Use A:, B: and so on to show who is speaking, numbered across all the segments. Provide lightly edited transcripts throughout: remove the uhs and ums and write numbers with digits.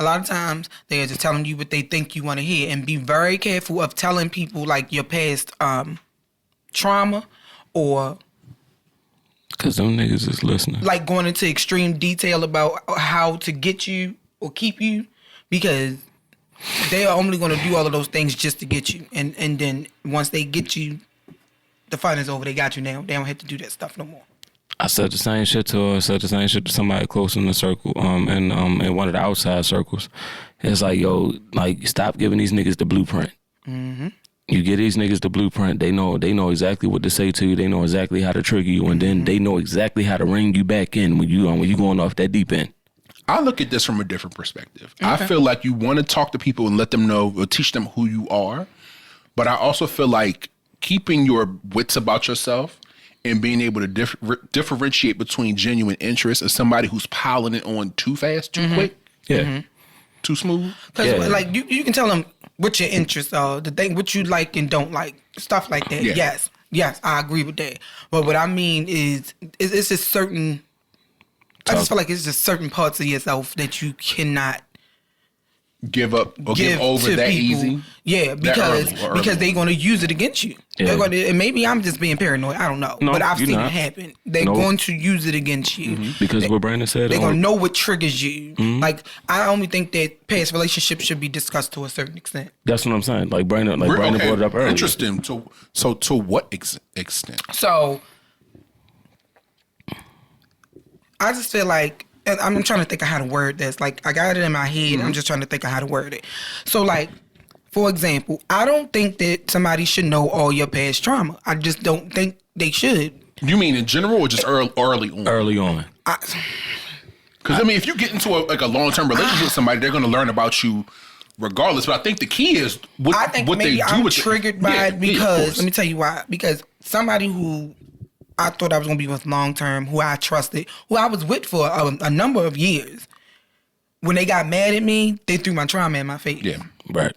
A: A lot of times they're just telling you what they think you want to hear, and be very careful of telling people like your past trauma or.
B: Because them niggas is listening.
A: Like going into extreme detail about how to get you or keep you, because they are only going to do all of those things just to get you. And then once they get you, the fun is over. They got you now. They don't have to do that stuff no more.
B: I said the same shit to her. I said the same shit to somebody close in the circle, in one of the outside circles. It's like, yo, like, stop giving these niggas the blueprint. Mm-hmm. You give these niggas the blueprint, they know exactly what to say to you. They know exactly how to trigger you, and then they know exactly how to rein you back in when you going off that deep end.
C: I look at this from a different perspective. Okay. I feel like you want to talk to people and let them know or teach them who you are, but I also feel like keeping your wits about yourself and being able to differentiate between genuine interest and somebody who's piling it on too fast, too quick, too smooth.
A: Because like you can tell them what your interests are, the thing, what you like and don't like, stuff like that. Yeah. Yes, I agree with that. But what I mean is, it's just certain. I just feel like it's just certain parts of yourself that you cannot
C: give up or give over that people. Easy.
A: Yeah, because they're going to use it against you. Yeah. And maybe I'm just being paranoid. I don't know, but I've seen it happen. They're going to use it against you
B: because what Brandon said.
A: They're going to know what triggers you. Like, I only think that past relationships should be discussed to a certain extent.
B: That's what I'm saying. Like Brandon brought it up earlier.
C: Interesting. So to what extent?
A: So I just feel like, and I'm trying to think of how to word this. Like, I got it in my head. I'm just trying to think of how to word it. So, like, for example, I don't think that somebody should know all your past trauma. I just don't think they should.
C: You mean in general or just early on?
B: Early on.
C: Because, I mean, if you get into a long-term relationship with somebody, they're going to learn about you regardless. But I think the key is what they do.
A: Maybe I'm triggered by it because, let me tell you why. Because somebody who I thought I was going to be with long-term, who I trusted, who I was with for a number of years, when they got mad at me, they threw my trauma in my face.
C: Yeah,
B: right.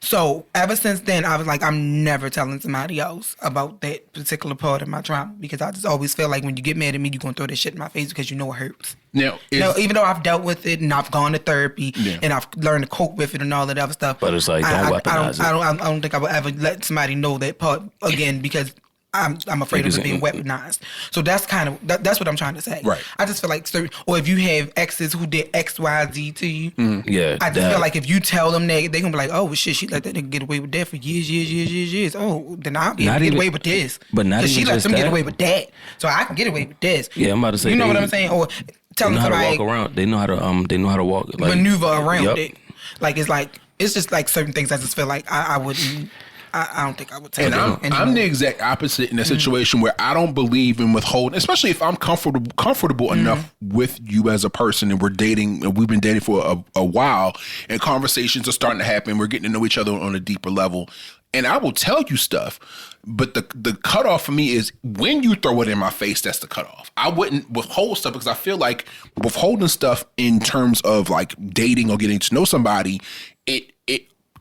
A: So ever since then, I was like, I'm never telling somebody else about that particular part of my trauma, because I just always feel like when you get mad at me, you're going to throw that shit in my face because you know it hurts.
C: Now,
A: even though I've dealt with it and I've gone to therapy and I've learned to cope with it and all that other stuff.
B: But it's like, don't weaponize it.
A: I don't think I would ever let somebody know that part again because I'm afraid of it being weaponized. So that's kind of that's what I'm trying to say.
C: Right.
A: I just feel like or if you have exes who did X, Y, Z to you, I just feel like if you tell them that, they're gonna be like, oh well, shit, she let that nigga get away with that for years. Oh, then I'll be able to get away with this.
B: But not even
A: she let them get away with that, so I can get away with this.
B: Yeah, I'm about to say.
A: You know what I'm saying? Or telling somebody
B: how to walk around. They know how to walk. Like,
A: maneuver around it. Like it's just like certain things. I just feel like I wouldn't. I don't think I would tell them.
C: And I'm the exact opposite in a situation where I don't believe in withholding, especially if I'm comfortable enough with you as a person and we're dating and we've been dating for a while and conversations are starting to happen. We're getting to know each other on a deeper level. And I will tell you stuff, but the cutoff for me is when you throw it in my face, that's the cutoff. I wouldn't withhold stuff because I feel like withholding stuff in terms of like dating or getting to know somebody, it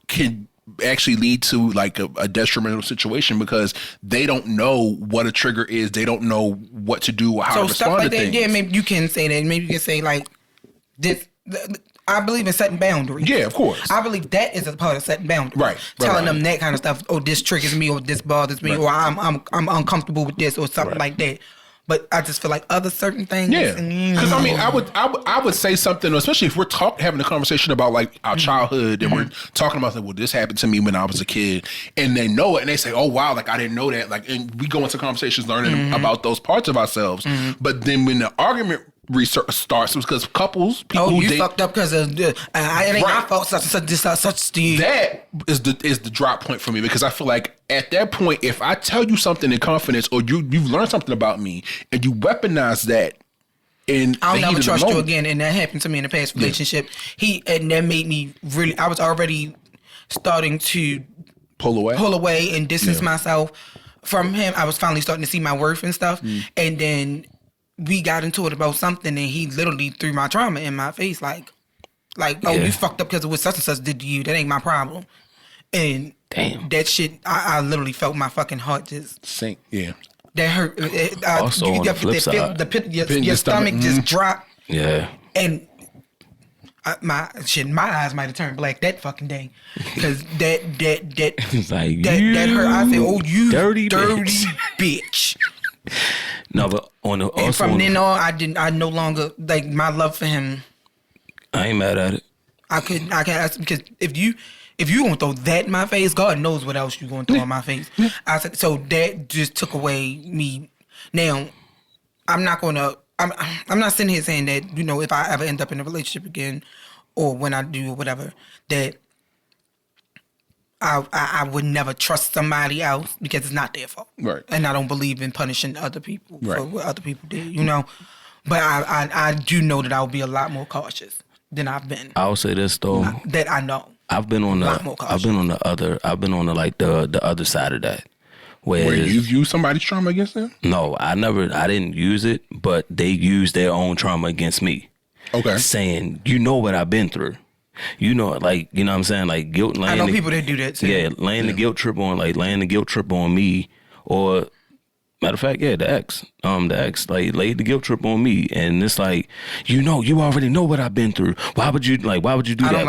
C: can actually lead to like a detrimental situation because they don't know what a trigger is. They don't know what to do or how to respond to things.
A: Yeah, maybe you can say that. Maybe you can say like this. I believe in setting boundaries.
C: Yeah, of course.
A: I believe that is a part of setting boundaries.
C: Right.
A: Telling them that kind of stuff. Oh, this triggers me, or this bothers me, or I'm uncomfortable with this, or something like that. But I just feel like other certain things.
C: Yeah, because I mean, I would say something, especially if we're having a conversation about like our childhood, and we're talking about like, well, this happened to me when I was a kid, and they know it, and they say, oh wow, like I didn't know that, like, and we go into conversations learning about those parts of ourselves. But then when the argument starts, because people who date,
A: fucked up because of it ain't my fault, such the
C: that is the drop point for me, because I feel like at that point, if I tell you something in confidence or you've learned something about me and you weaponize that, and
A: I'll never trust you again. And that happened to me in a past relationship. And that made me really, I was already starting to
C: pull away
A: and distance myself from him. I was finally starting to see my worth and stuff. And then we got into it about something, and he literally threw my trauma in my face, like, oh, you fucked up because of what such and such did to you. That ain't my problem. And damn, that shit, I literally felt my fucking heart just
C: sink. Yeah,
A: that hurt.
B: Also, on the flip side,
A: your stomach just dropped.
B: Yeah,
A: and my eyes might have turned black that fucking day, because that
B: like,
A: that hurt. I said, "Oh, you dirty bitch."
B: No, but
A: From then on, I no longer, like, my love for him.
B: I ain't mad at it.
A: I can't ask, because if you gonna throw that in my face, God knows what else you gonna throw in my face. I said, so that just took away me. Now, I'm not sitting here saying that, you know, if I ever end up in a relationship again, or when I do or whatever, that I would never trust somebody else, because it's not their fault.
C: Right.
A: And I don't believe in punishing other people for what other people did, you know. But I do know that I'll be a lot more cautious than I've been.
B: I'll say this though.
A: That I know.
B: I've been on the other side of that. Where
C: you've used somebody's trauma against them?
B: No, I didn't use it, but they used their own trauma against me. Okay. Saying, you know what I've been through. You know, like, you know what I'm saying? Like, guilt.
A: I know people that do that too.
B: Yeah, laying the guilt trip on me, or matter of fact, the ex, like, laid the guilt trip on me, and it's like, you know, you already know what I've been through. Why would you do that?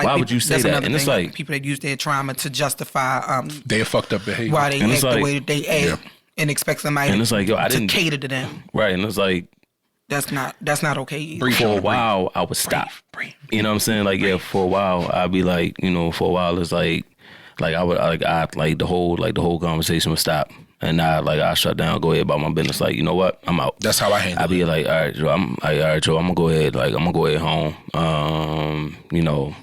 B: Why would you say that? And it's like
A: people that use their trauma to justify
C: their fucked up behavior.
A: Why they act the way that they act, and expect somebody to cater to them.
B: Right, and it's like,
A: that's not okay.
B: For a while, I would stop. You know what I'm saying? Like, for a while, I'd be like, you know, for a while, it's like I would, like the whole conversation would stop. And I shut down, go ahead about my business. Like, you know what? I'm out.
C: That's how I handle it.
B: I'd be like, all right, Joe, I'm gonna go ahead. Like, I'm gonna go ahead home. You know,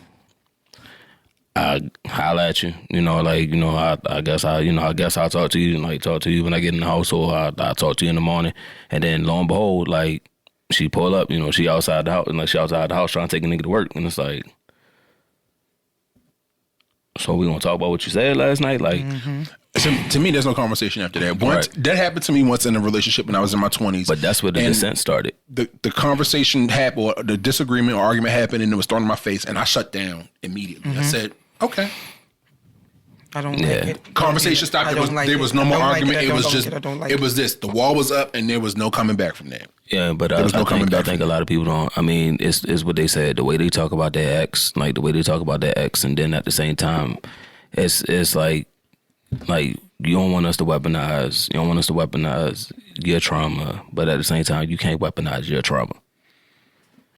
B: I holla at you. You know, like, you know, I guess I'll talk to you, and like talk to you when I get in the house, or I'll talk to you in the morning. And then lo and behold, like, she pull up, you know, she outside the house, and like, she outside the house trying to take a nigga to work, and it's like, so we gonna talk about what you said last night, like.
C: To me, there's no conversation after that. That happened to me once in a relationship when I was in my 20s.
B: But that's where the dissent started.
C: The conversation happened, or the disagreement or argument happened, and it was thrown in my face, and I shut down immediately. I said, okay.
A: I don't like it.
C: Conversation stopped. There was no more argument. It was this. The wall was up, and there was no coming back from that.
B: Yeah, but I think a lot of people don't. I mean, it's what they said. The way they talk about their ex, like the way they talk about their ex, and then at the same time, it's like you don't want us to weaponize. You don't want us to weaponize your trauma, but at the same time, you can't weaponize your trauma.